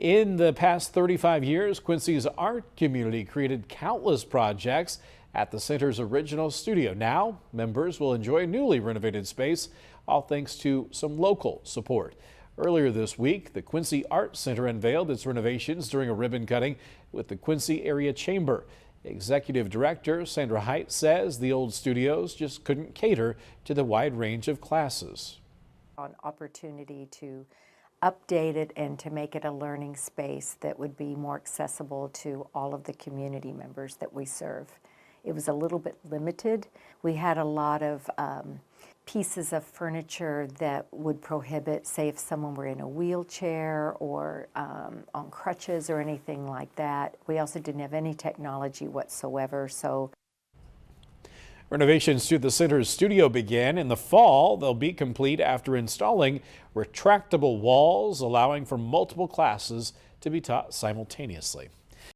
In the past 35 years, Quincy's art community created countless projects at the center's original studio. Now, members will enjoy a newly renovated space, all thanks to some local support. Earlier this week, the Quincy Art Center unveiled its renovations during a ribbon cutting with the Quincy Area Chamber. Executive Director Sandra Height says the old studios just couldn't cater to the wide range of classes. An opportunity to update it and to make it a learning space that would be more accessible to all of the community members that we serve. It was a little bit limited. We had a lot of pieces of furniture that would prohibit, say if someone were in a wheelchair or on crutches or anything like that. We also didn't have any technology whatsoever. So renovations to the center's studio began in the fall. They'll be complete after installing retractable walls, allowing for multiple classes to be taught simultaneously.